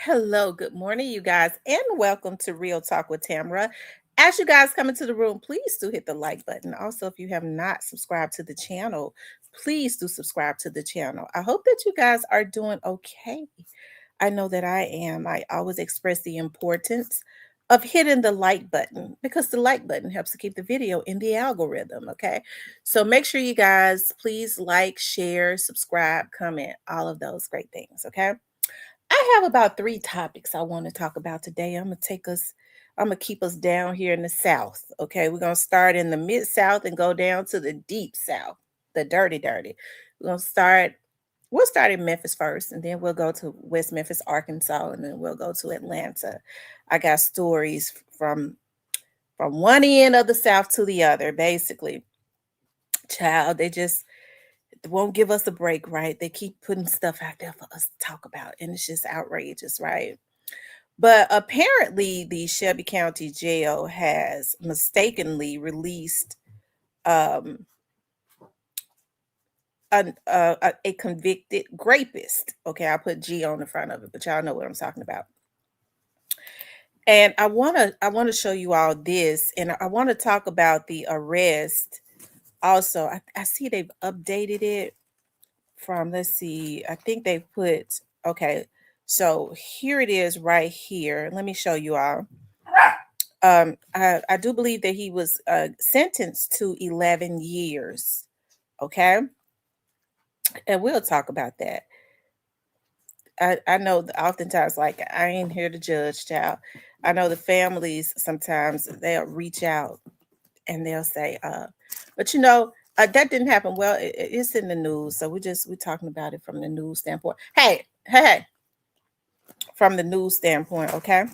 Hello, good morning, you guys, and welcome to Real Talk with Tamara. As you guys come into the room, please do hit the like button. Also, if you have not subscribed to the channel, please do subscribe to the channel. I hope that you guys are doing okay. I know that I am. I always express the importance of hitting the like button because the like button helps to keep the video in the algorithm. Okay. So make sure you guys please like, share, subscribe, comment, all of those great things. Okay. I have about three topics I want to talk about today. I'm gonna keep us down here in the South. Okay, we're gonna start in the mid South and go down to the deep South, the dirty, dirty. We're gonna start. We'll start in Memphis first, and then we'll go to West Memphis, Arkansas, and then we'll go to Atlanta. I got stories from one end of the South to the other, basically. Child, they just won't give us a break, right? They keep putting stuff out there for us to talk about, and it's just outrageous, right? But apparently, the Shelby County Jail has mistakenly released um, a convicted rapist. Okay, I put G on the front of it, but y'all know what I'm talking about. And I wanna show you all this, and I want to talk about the arrest. Also, I see they've updated it from, let's see, I think they put, okay, so here it is right here. Let me show you all. I do believe that he was sentenced to 11 years. Okay. And we'll talk about that. I know that oftentimes, like, I ain't here to judge, child. I know the families sometimes they'll reach out and they'll say, but that didn't happen. Well, it's in the news, so we're talking about it from the news standpoint. Hey, from the news standpoint, okay?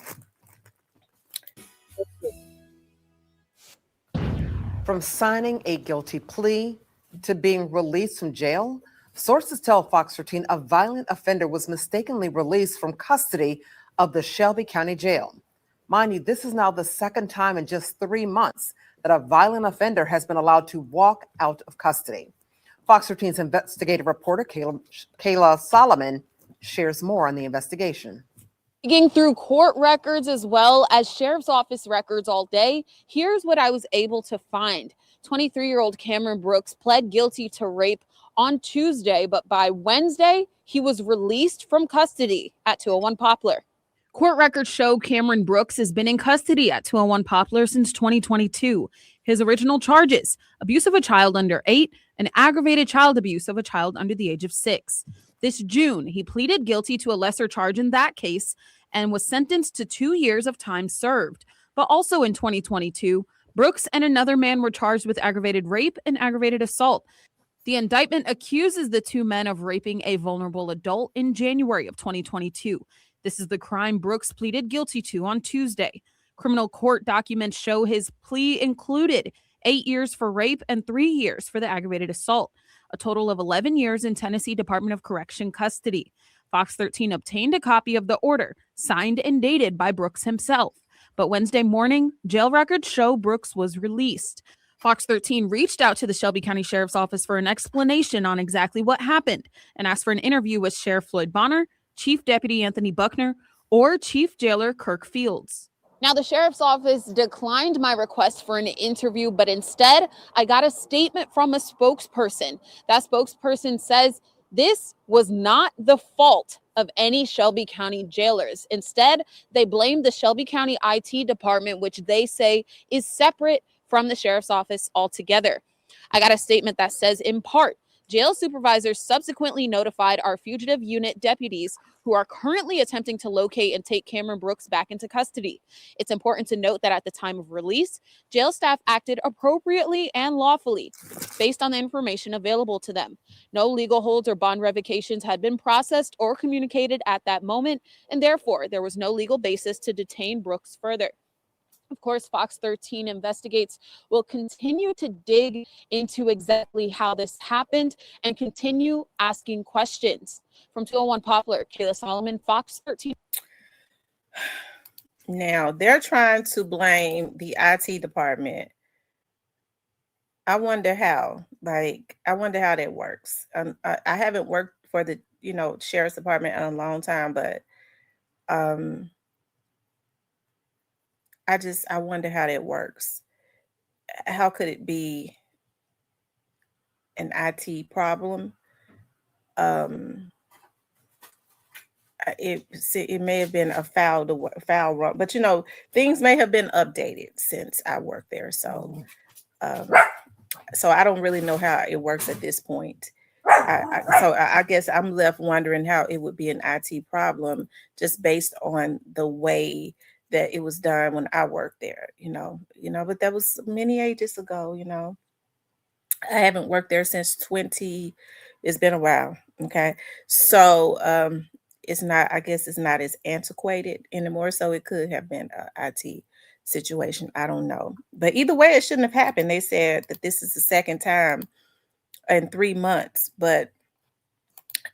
From signing a guilty plea to being released from jail, sources tell Fox 13 a violent offender was mistakenly released from custody of the Shelby County Jail. Mind you, this is now the second time in just 3 months that a violent offender has been allowed to walk out of custody. Fox 13's investigative reporter Kayla Solomon shares more on the investigation. Digging through court records as well as sheriff's office records all day, here's what I was able to find. 23-year-old Cameron Brooks pled guilty to rape on Tuesday, but by Wednesday, he was released from custody at 201 Poplar. Court records show Cameron Brooks has been in custody at 201 Poplar since 2022. His original charges: abuse of a child under 8 and aggravated child abuse of a child under the age of 6. This June, he pleaded guilty to a lesser charge in that case and was sentenced to 2 years of time served. But also in 2022, Brooks and another man were charged with aggravated rape and aggravated assault. The indictment accuses the two men of raping a vulnerable adult in January of 2022. This is the crime Brooks pleaded guilty to on Tuesday. Criminal court documents show his plea included 8 years for rape and 3 years for the aggravated assault, a total of 11 years in Tennessee Department of Correction custody. Fox 13 obtained a copy of the order, signed and dated by Brooks himself. But Wednesday morning, jail records show Brooks was released. Fox 13 reached out to the Shelby County Sheriff's Office for an explanation on exactly what happened and asked for an interview with Sheriff Floyd Bonner, Chief Deputy Anthony Buckner, or Chief Jailer Kirk Fields. Now, the sheriff's office declined my request for an interview, but instead, I got a statement from a spokesperson. That spokesperson says this was not the fault of any Shelby County jailers. Instead, they blamed the Shelby County IT department, which they say is separate from the sheriff's office altogether. I got a statement that says, in part, jail supervisors subsequently notified our fugitive unit deputies who are currently attempting to locate and take Cameron Brooks back into custody. It's important to note that at the time of release, jail staff acted appropriately and lawfully based on the information available to them. No legal holds or bond revocations had been processed or communicated at that moment, and therefore there was no legal basis to detain Brooks further. Of course, Fox 13 Investigates will continue to dig into exactly how this happened and continue asking questions. From 201 Poplar, Kayla Solomon, Fox 13. Now, they're trying to blame the IT department. I wonder how. I wonder how that works. I haven't worked for the sheriff's department in a long time, but I wonder how that works. How could it be an IT problem? It may have been a foul run, but things may have been updated since I worked there. So I don't really know how it works at this point. I guess I'm left wondering how it would be an IT problem just based on the way that it was done when I worked there. But that was many ages ago. I haven't worked there since 20. It's been a while. Okay, so I guess it's not as antiquated anymore. So it could have been a IT situation. I don't know, but either way, it shouldn't have happened. They said that this is the second time in 3 months, but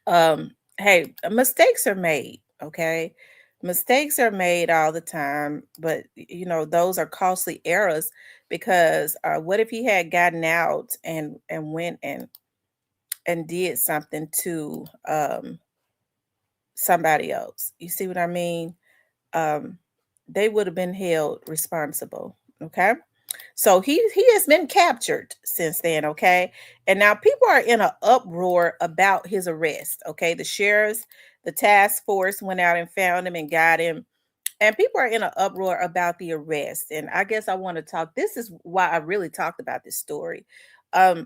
hey, mistakes are made. Okay, mistakes are made all the time, but those are costly errors because what if he had gotten out and went and did something to somebody else? You see what I mean? They would have been held responsible. Okay, so he has been captured since then. Okay, and now people are in an uproar about his arrest. Okay, the sheriffs, the task force went out and found him and got him, and people are in an uproar about the arrest. And I guess I want to talk. This is why I really talked about this story. I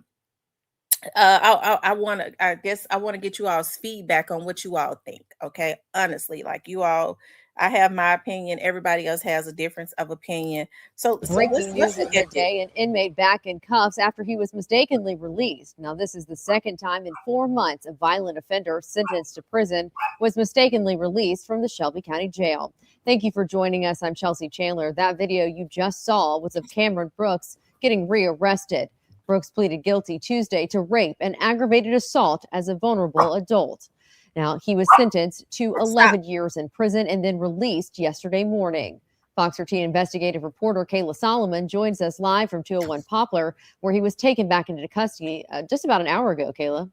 guess I want to get you all's feedback on what you all think. Okay, honestly, like you all, I have my opinion. Everybody else has a difference of opinion. So Breaking news at look at midday, an inmate back in cuffs after he was mistakenly released. Now, this is the second time in 4 months a violent offender sentenced to prison was mistakenly released from the Shelby County Jail. Thank you for joining us. I'm Chelsea Chandler. That video you just saw was of Cameron Brooks getting rearrested. Brooks pleaded guilty Tuesday to rape and aggravated assault as a vulnerable adult. Now, he was sentenced to 11 years in prison and then released yesterday morning. Fox 13 investigative reporter Kayla Solomon joins us live from 201 Poplar, where he was taken back into custody just about an hour ago, Kayla.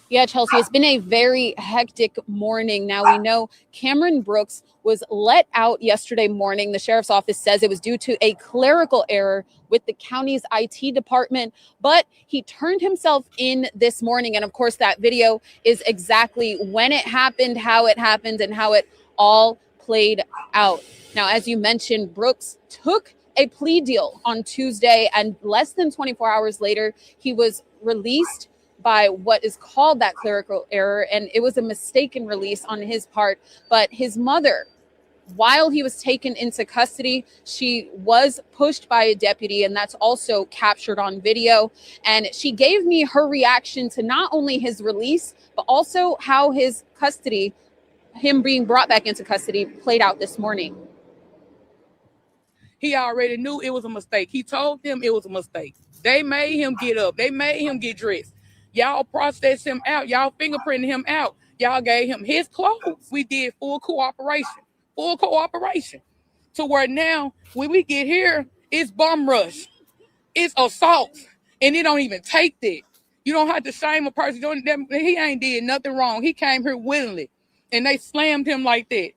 Yeah, Chelsea, it's been a very hectic morning. Now, we know Cameron Brooks was let out yesterday morning. The sheriff's office says it was due to a clerical error with the county's IT department, but he turned himself in this morning. And of course, that video is exactly when it happened, how it happened, and how it all played out. Now, as you mentioned, Brooks took a plea deal on Tuesday, and less than 24 hours later, he was released by what is called that clerical error, and it was a mistaken release on his part. But his mother, while he was taken into custody, she was pushed by a deputy, and that's also captured on video. And she gave me her reaction to not only his release, but also how his custody, him being brought back into custody, played out this morning. He already knew it was a mistake. He told them it was a mistake. They made him get up. They made him get dressed. Y'all processed him out. Y'all fingerprinted him out. Y'all gave him his clothes. We did full cooperation to where now when we get here, it's bum rush. It's assault. And it don't even take that. You don't have to shame a person. He ain't did nothing wrong. He came here willingly. And they slammed him like that.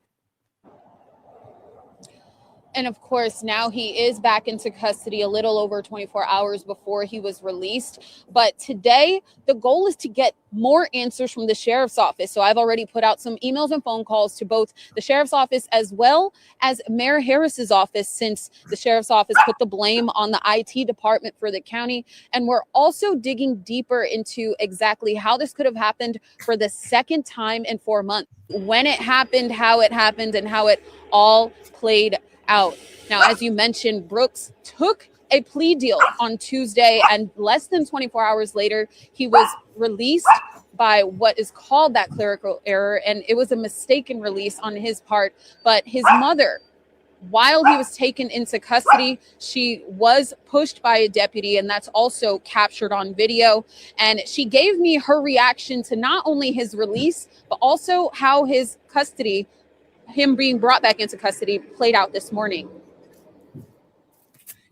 And of course, now he is back into custody a little over 24 hours before he was released. But today, the goal is to get more answers from the sheriff's office. So I've already put out some emails and phone calls to both the sheriff's office as well as Mayor Harris's office, since the sheriff's office put the blame on the IT department for the county. And we're also digging deeper into exactly how this could have happened for the second time in 4 months. When it happened, how it happened, and how it all played out. Now, as you mentioned, Brooks took a plea deal on Tuesday, and less than 24 hours later, he was released by what is called that clerical error, and it was a mistaken release on his part. But his mother, while he was taken into custody, she was pushed by a deputy, and that's also captured on video. And she gave me her reaction to not only his release, but also how his custody, him being brought back into custody, played out this morning.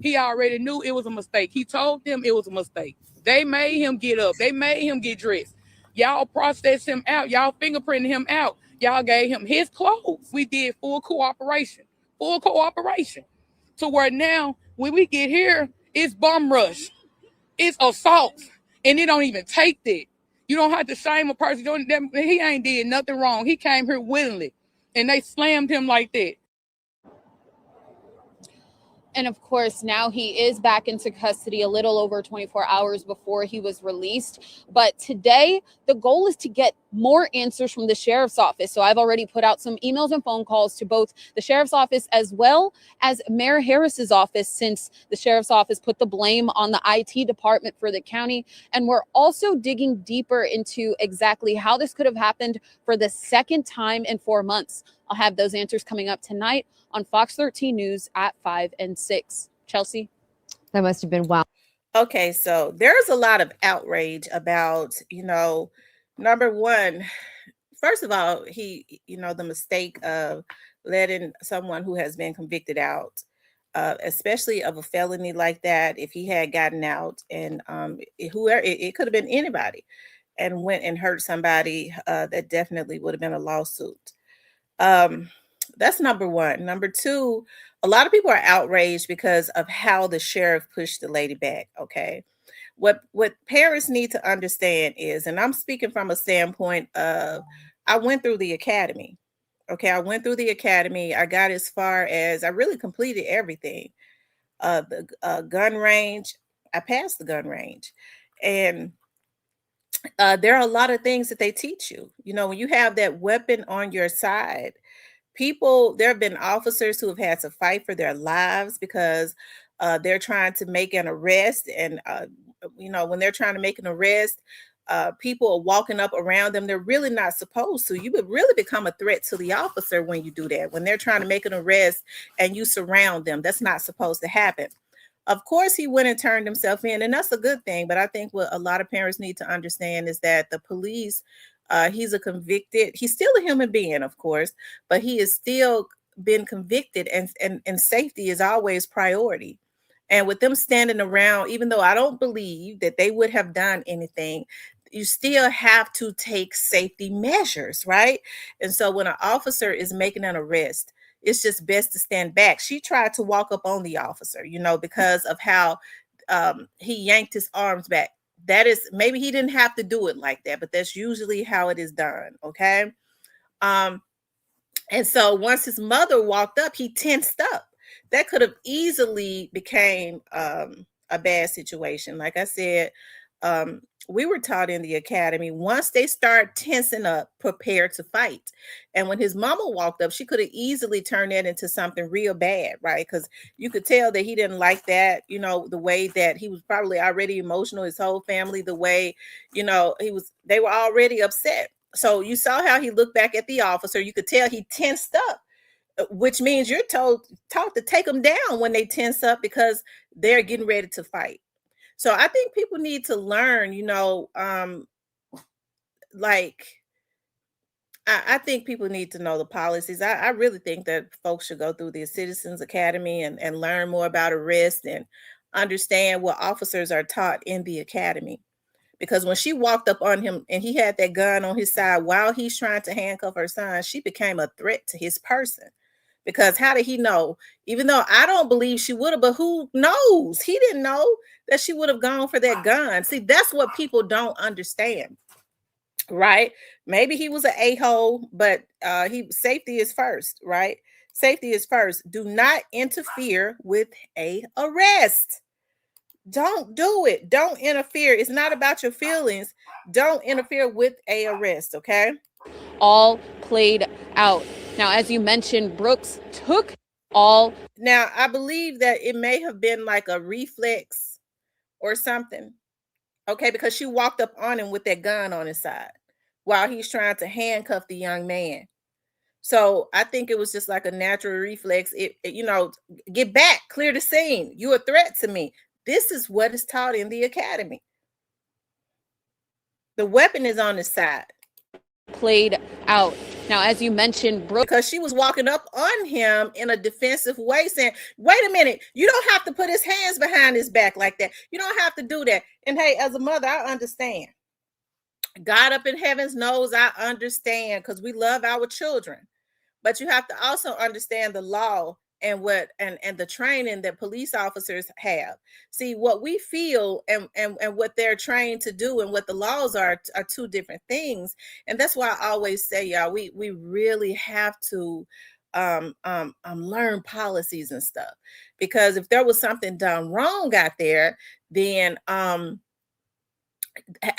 He already knew it was a mistake. He told them it was a mistake. They made him get up. They made him get dressed. Y'all processed him out. Y'all fingerprinted him out. Y'all gave him his clothes. We did full cooperation to where now when we get here, it's bum rush, it's assault, and it don't even take that. You don't have to shame a person. He ain't did nothing wrong. He came here willingly, and they slammed him like that. And of course, now he is back into custody a little over 24 hours before he was released. But today, the goal is to get more answers from the sheriff's office. So I've already put out some emails and phone calls to both the sheriff's office as well as Mayor Harris's office, since the sheriff's office put the blame on the IT department for the county. And we're also digging deeper into exactly how this could have happened for the second time in 4 months. I'll have those answers coming up tonight on Fox 13 News at 5 and 6. Chelsea? That must have been wild. Okay, so there's a lot of outrage about, number one, first of all, the mistake of letting someone who has been convicted out, especially of a felony like that, if he had gotten out and whoever, it could have been anybody, and went and hurt somebody, that definitely would have been a lawsuit. That's number one. Number two, a lot of people are outraged because of how the sheriff pushed the lady back. Okay. What parents need to understand is, and I'm speaking from a standpoint of, I went through the academy. Okay. I went through the academy. I got as far as I really completed everything. The gun range, I passed the gun range. And there are a lot of things that they teach you. When you have that weapon on your side, there have been officers who have had to fight for their lives because they're trying to make an arrest. And, when they're trying to make an arrest, people are walking up around them. They're really not supposed to. You would really become a threat to the officer when you do that. When they're trying to make an arrest and you surround them, that's not supposed to happen. Of course, he went and turned himself in, and that's a good thing. But I think what a lot of parents need to understand is that the police, he's still a human being, of course, but he has still been convicted, and safety is always priority. And with them standing around, even though I don't believe that they would have done anything, you still have to take safety measures, right? And so when an officer is making an arrest, it's just best to stand back. She tried to walk up on the officer, because of how he yanked his arms back. That is, maybe he didn't have to do it like that, but that's usually how it is done. Okay. And so once his mother walked up, he tensed up. That could have easily became a bad situation. Like I said, we were taught in the academy, once they start tensing up, prepare to fight. And when his mama walked up, she could have easily turned that into something real bad, right? Because you could tell that he didn't like that, the way that he was probably already emotional, his whole family, the way, they were already upset. So you saw how he looked back at the officer. You could tell he tensed up, which means you're taught to take them down when they tense up because they're getting ready to fight. So I think people need to learn, I think people need to know the policies. I really think that folks should go through the Citizens Academy and learn more about arrest and understand what officers are taught in the academy. Because when she walked up on him and he had that gun on his side while he's trying to handcuff her son, she became a threat to his person. Because how did he know? Even though I don't believe she would have, but who knows? He didn't know that she would have gone for that gun. See, that's what people don't understand, right? Maybe he was an a-hole, but safety is first, right? Safety is first. Do not interfere with a arrest. Don't do it. Don't interfere. It's not about your feelings. Don't interfere with a arrest, okay? All played out. Now, as you mentioned, Brooks took all. Now, I believe that it may have been like a reflex or something, okay? Because she walked up on him with that gun on his side while he's trying to handcuff the young man. So I think it was just like a natural reflex. Get back, clear the scene. You're a threat to me. This is what is taught in the academy. The weapon is on his side. Played out. Now, as you mentioned, Brooke, because she was walking up on him in a defensive way saying, wait a minute, you don't have to put his hands behind his back like that. You don't have to do that. And hey, as a mother, I understand. God up in heavens knows I understand, because we love our children. But you have to also understand the law and what and the training that police officers have. See, what we feel and what they're trained to do and what the laws are two different things. And that's why I always say, y'all, we really have to learn policies and stuff, because if there was something done wrong out there, then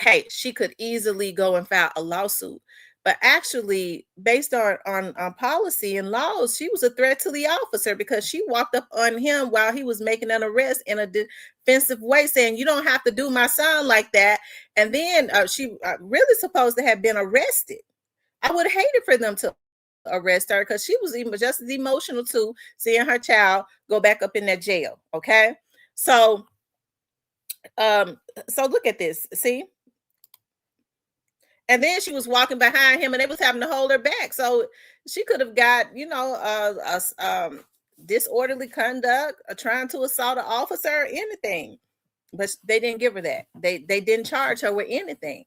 hey, she could easily go and file a lawsuit. But actually, based on policy and laws, she was a threat to the officer, because she walked up on him while he was making an arrest in a defensive way, saying, "You don't have to do my son like that." And then she really supposed to have been arrested. I would have hated for them to arrest her, because she was even just as emotional too, seeing her child go back up in that jail. Okay, so look at this. See. And then she was walking behind him, and they was having to hold her back. So she could have got, disorderly conduct, trying to assault an officer, anything. But they didn't give her that. They didn't charge her with anything.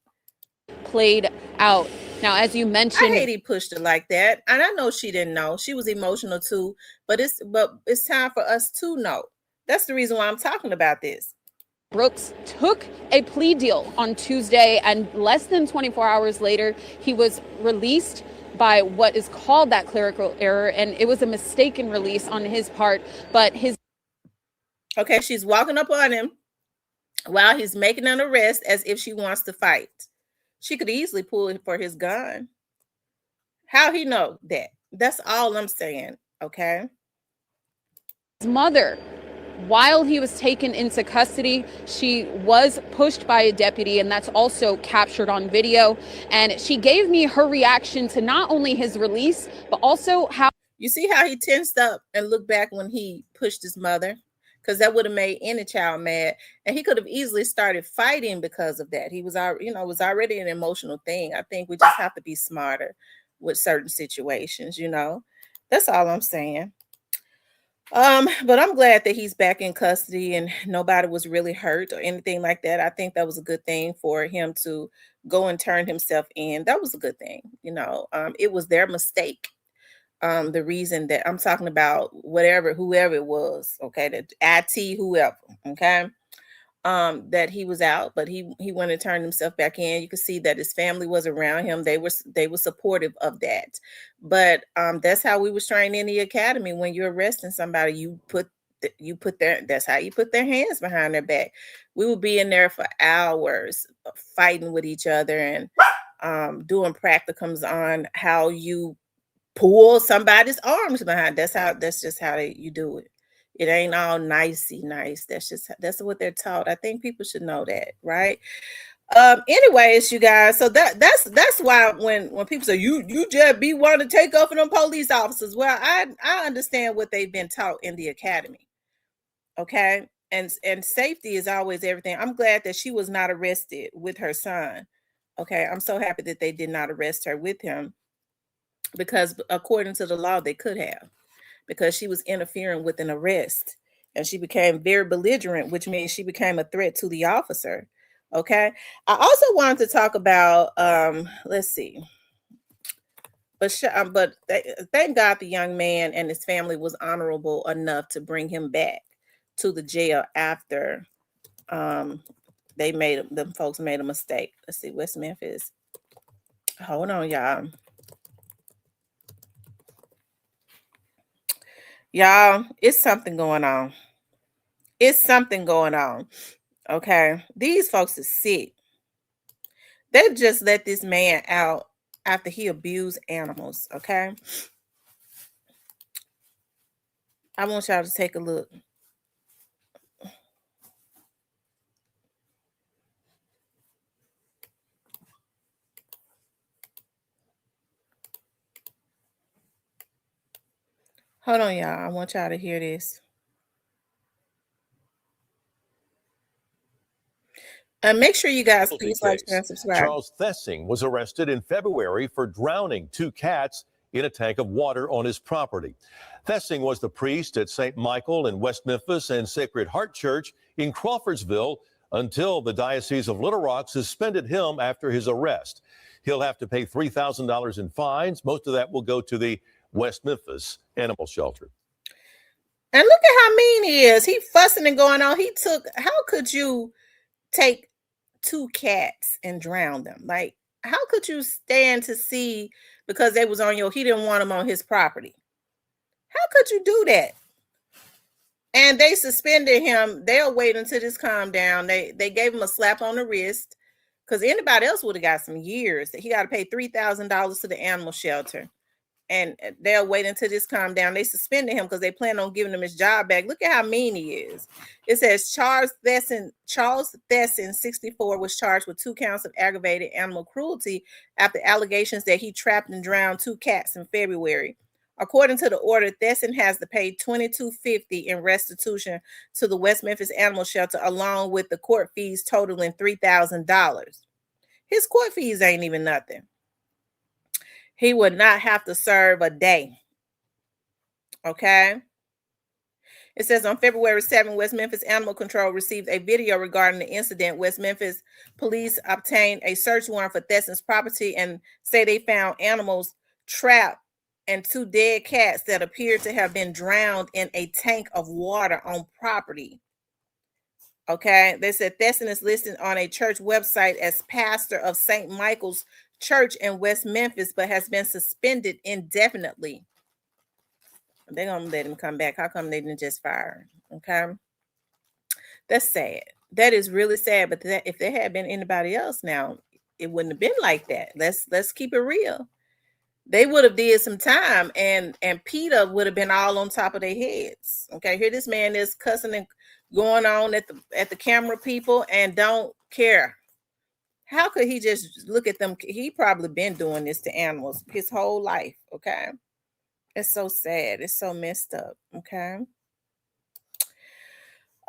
Played out. Now, as you mentioned, I hate he pushed her like that. And I know she didn't know. She was emotional too. But it's time for us to know. That's the reason why I'm talking about this. Brooks took a plea deal on Tuesday, and less than 24 hours later, he was released by what is called that clerical error, and it was a mistaken release on his part. But okay, she's walking up on him while he's making an arrest as if she wants to fight. She could easily pull it for his gun. How he know that? That's all I'm saying, okay? His mother, while he was taken into custody, she was pushed by a deputy, and that's also captured on video. And she gave me her reaction to not only his release, but also how... You see how he tensed up and looked back when he pushed his mother? Because that would have made any child mad. And he could have easily started fighting because of that. He was, it was already an emotional thing. I think we just have to be smarter with certain situations, That's all I'm saying. But I'm glad that he's back in custody and nobody was really hurt or anything like that. I think that was a good thing for him to go and turn himself in. That was a good thing. It was their mistake. The reason that I'm talking about, whoever it was, okay, the IT, whoever, okay, that he was out, but he went and turned himself back in. You could see that his family was around him. They were supportive of that. But that's how we was trained in the academy. When you're arresting somebody, that's how you put their hands behind their back. We would be in there for hours fighting with each other and doing practicums on how you pull somebody's arms behind. That's just how you do it. It ain't all nicey nice. That's what they're taught. I think people should know that, right? Anyways, you guys, so that's why when people say you just be wanting to take over them police officers, well, I understand what they've been taught in the academy, okay? And safety is always everything. I'm glad that she was not arrested with her son. Okay, I'm so happy that they did not arrest her with him, because according to the law, they could have, because she was interfering with an arrest and she became very belligerent, which means she became a threat to the officer. Okay. I also wanted to talk about, let's see, but thank God the young man and his family was honorable enough to bring him back to the jail after them folks made a mistake. Let's see, West Memphis. Hold on, y'all. Y'all, it's something going on. It's something going on. Okay. These folks are sick. They've just let this man out after he abused animals. Okay. I want y'all to take a look. Hold on, y'all. I want y'all to hear this. Make sure you guys please like, share, and subscribe. Charles Thessing was arrested in February for drowning 2 cats in a tank of water on his property. Thessing was the priest at St. Michael in West Memphis and Sacred Heart Church in Crawfordsville until the Diocese of Little Rock suspended him after his arrest. He'll have to pay $3,000 in fines. Most of that will go to the West Memphis animal shelter. And look at how mean he is. He fussing and going on. How could you take 2 cats and drown them? Like, how could you stand to see because they was on he didn't want them on his property? How could you do that? And they suspended him. They'll wait until this calm down. They gave him a slap on the wrist because anybody else would have got some years. He got to pay $3,000 to the animal shelter. And they'll wait until this calm down. They suspended him because they plan on giving him his job back. Look at how mean he is. It says Charles Thesson, 64, was charged with 2 counts of aggravated animal cruelty after allegations that he trapped and drowned 2 cats in February. According to the order, Thesson has to pay $22.50 in restitution to the West Memphis Animal Shelter, along with the court fees totaling $3,000. His court fees ain't even nothing. He would not have to serve a day. Okay. It says on February 7, West Memphis Animal Control received a video regarding the incident. West Memphis police obtained a search warrant for Thesson's property and say they found animals trapped and 2 dead cats that appeared to have been drowned in a tank of water on property. Okay. They said Thesson is listed on a church website as pastor of St. Michael's Church in West Memphis, but has been suspended indefinitely. They're gonna let him come back. How come they didn't just fire him? Okay, that's sad. That is really sad. But if there had been anybody else, now it wouldn't have been like that. Let's keep it real. They would have did some time, and PETA would have been all on top of their heads. Okay, here this man is cussing and going on at the camera people and don't care. How could he just look at them? He probably been doing this to animals his whole life. Okay. It's so sad. It's so messed up. Okay.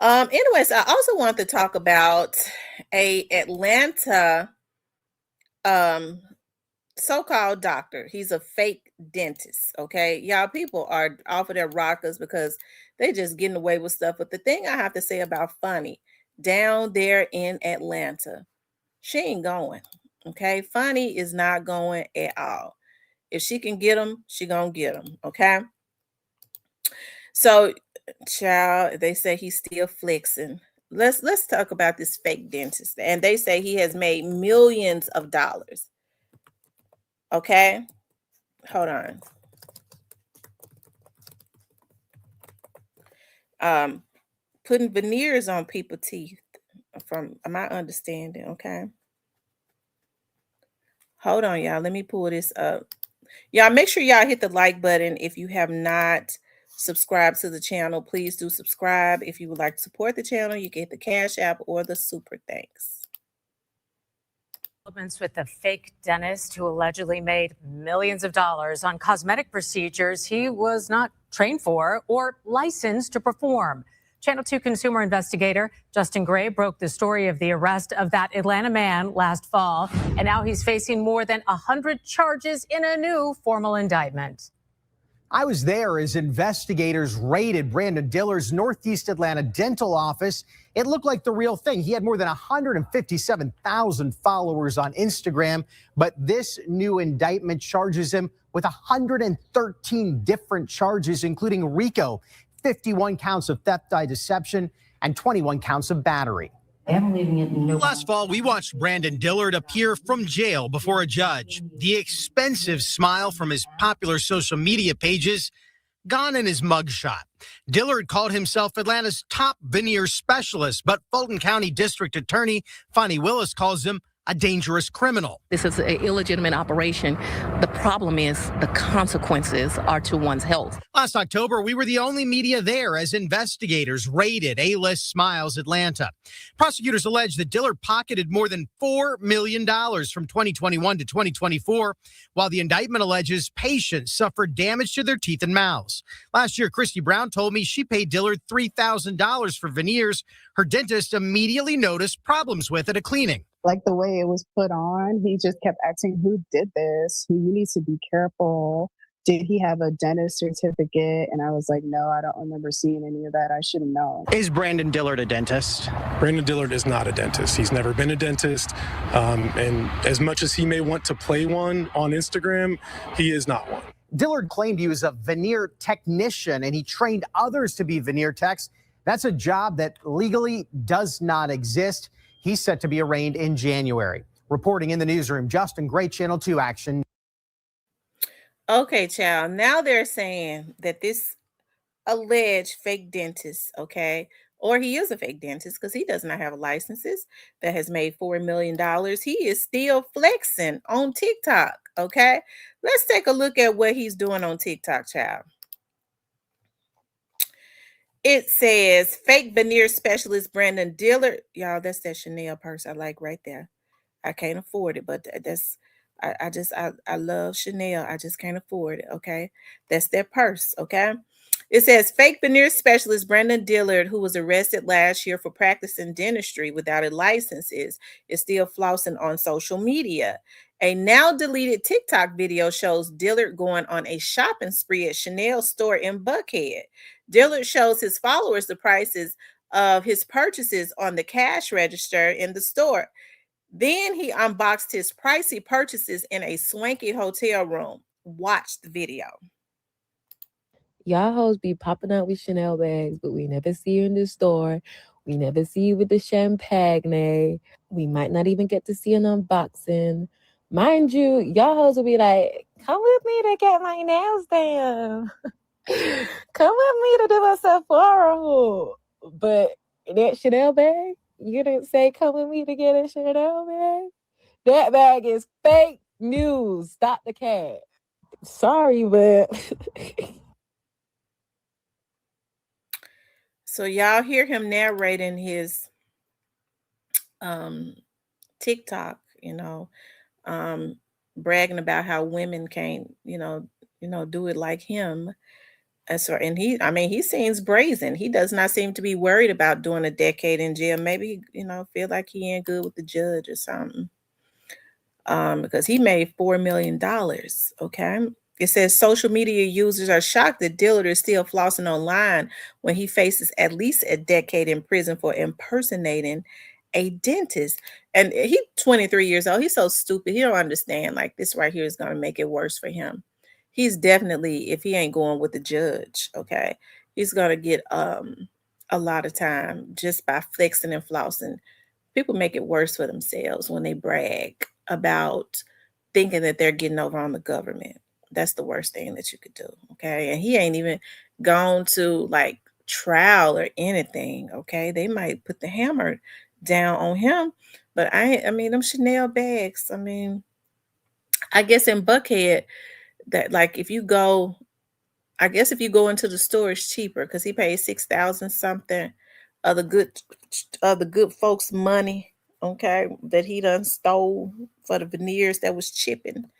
Anyways, I also want to talk about a Atlanta so-called doctor. He's a fake dentist. Okay. Y'all, people are off of their rockers because they just getting away with stuff. But the thing I have to say about Funny down there in Atlanta, she ain't going. Okay. Funny is not going at all. If she can get them, she gonna get them. Okay. So, child, they say he's still flexing. Let's talk about this fake dentist. And they say he has made millions of dollars. Okay. Hold on. Putting veneers on people's teeth, from my understanding. Okay. Hold on, y'all. Let me pull this up. Y'all, make sure y'all hit the like button. If you have not subscribed to the channel, please do subscribe. If you would like to support the channel, you can hit the Cash App or the Super Thanks. With the fake dentist who allegedly made millions of dollars on cosmetic procedures he was not trained for or licensed to perform. Channel 2 consumer investigator Justin Gray broke the story of the arrest of that Atlanta man last fall, and now he's facing more than 100 charges in a new formal indictment. I was there as investigators raided Brandon Diller's Northeast Atlanta dental office. It looked like the real thing. He had more than 157,000 followers on Instagram, but this new indictment charges him with 113 different charges, including RICO, 51 counts of theft by deception, and 21 counts of battery. Last fall, we watched Brandon Dillard appear from jail before a judge. The expensive smile from his popular social media pages gone in his mugshot. Dillard called himself Atlanta's top veneer specialist, but Fulton County District Attorney Fonnie Willis calls him a dangerous criminal. This is an illegitimate operation. The problem is the consequences are to one's health. Last October, we were the only media there as investigators raided A-List Smiles Atlanta. Prosecutors allege that Dillard pocketed more than $4 million from 2021 to 2024, while the indictment alleges patients suffered damage to their teeth and mouths. Last year, Christy Brown told me she paid Dillard $3,000 for veneers her dentist immediately noticed problems with at a cleaning. Like the way it was put on, he just kept asking, who did this? Who, you need to be careful. did he have a dentist certificate? And I was like, no, I don't remember seeing any of that. I should have known. Is Brandon Dillard a dentist? Brandon Dillard is not a dentist. He's never been a dentist. And as much as he may want to play one on Instagram, he is not one. Dillard claimed he was a veneer technician and he trained others to be veneer techs. That's a job that legally does not exist. He's set to be arraigned in January. Reporting in the newsroom, Justin Gray, Channel 2 Action. Okay, child. Now they're saying that this alleged fake dentist, okay, or he is a fake dentist because he does not have licenses, that has made $4 million. He is still flexing on TikTok, okay? Let's take a look at what he's doing on TikTok, child. It says fake veneer specialist Brandon Dillard. Y'all, that's that Chanel purse I like right there. I can't afford it, but that's I love Chanel. I just can't afford it. Okay. That's their purse. Okay. It says fake veneer specialist Brandon Dillard, who was arrested last year for practicing dentistry without a license, is still flossing on social media. A now deleted TikTok video shows Dillard going on a shopping spree at Chanel store in Buckhead. Dillard shows his followers the prices of his purchases on the cash register in the store. Then he unboxed his pricey purchases in a swanky hotel room. Watch the video. Y'all hoes be popping out with Chanel bags, but we never see you in the store. We never see you with the champagne. We might not even get to see an unboxing. Mind you, y'all hoes will be like, come with me to get my nails done. Come with me to do a Sephora haul. But that Chanel bag, you didn't say come with me to get a Chanel bag? That bag is fake news. Stop the cat. Sorry, but... So y'all hear him narrating his TikTok, bragging about how women can't, do it like him. And he seems brazen. He does not seem to be worried about doing a decade in jail. Maybe, feel like he ain't good with the judge or something. Because he made $4 million. Okay. It says social media users are shocked that Dillard is still flossing online when he faces at least a decade in prison for impersonating a dentist. And he's 23 years old. He's so stupid. He don't understand. Like, this right here is going to make it worse for him. He's definitely, if he ain't going with the judge, okay, he's going to get a lot of time just by flexing and flossing. People make it worse for themselves when they brag about thinking that they're getting over on the government. That's the worst thing that you could do, okay? And he ain't even gone to, like, trial or anything, okay? They might put the hammer down on him, but them Chanel bags, I guess in Buckhead, that, like, if you go into the store, it's cheaper because he paid $6,000 something of the good folks' money, okay, that he done stole for the veneers that was chipping.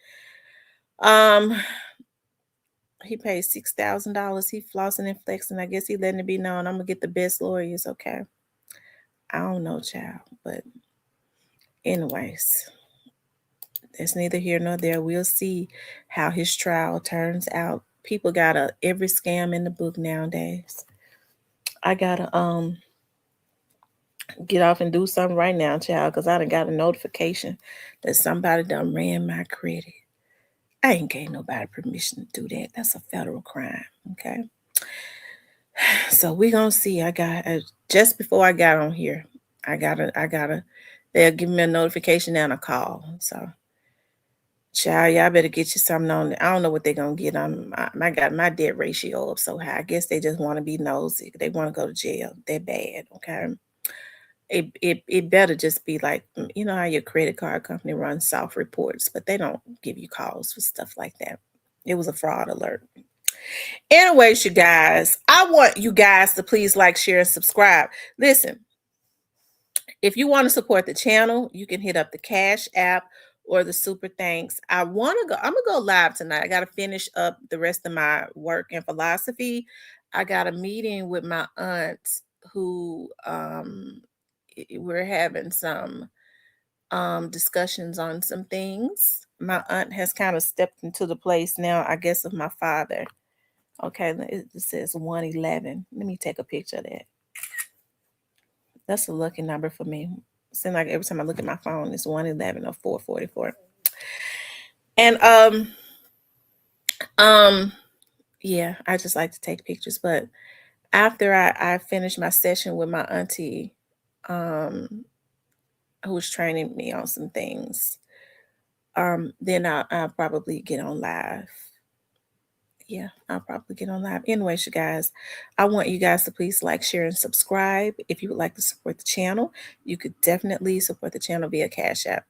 He paid $6,000. He flossing and flexing. I guess he letting it be known, I'm gonna get the best lawyers, okay? I don't know, child, but anyways, it's neither here nor there. We'll see how his trial turns out. People got every scam in the book nowadays. I gotta get off and do something right now, child, because I done got a notification that somebody done ran my credit. I ain't gave nobody permission to do that. That's a federal crime, okay? So we gonna see. I got just before I got on here, I gotta. They'll give me a notification and a call. So, child, y'all better get you something on. I don't know what they're gonna get. I got my debt ratio up so high. I guess they just want to be nosy. They want to go to jail. They're bad, okay? It better just be like, how your credit card company runs soft reports, but they don't give you calls for stuff like that. It was a fraud alert. Anyways, you guys, I want you guys to please like, share, and subscribe. Listen, if you want to support the channel, you can hit up the Cash App or the Super Thanks. I'm gonna go live tonight. I gotta finish up the rest of my work and philosophy. I got a meeting with my aunt who we're having some discussions on some things. my aunt has kind of stepped into the place now, I guess, of my father. Okay, it says 111. Let me take a picture of that. That's a lucky number for me. Seems like every time I look at my phone, it's 111 or 444. And yeah, I just like to take pictures. But after I finished my session with my auntie, who was training me on some things, then I'll probably get on live. Yeah, I'll probably get on live. Anyways, you guys, I want you guys to please like, share, and subscribe. If you would like to support the channel, you could definitely support the channel via Cash App.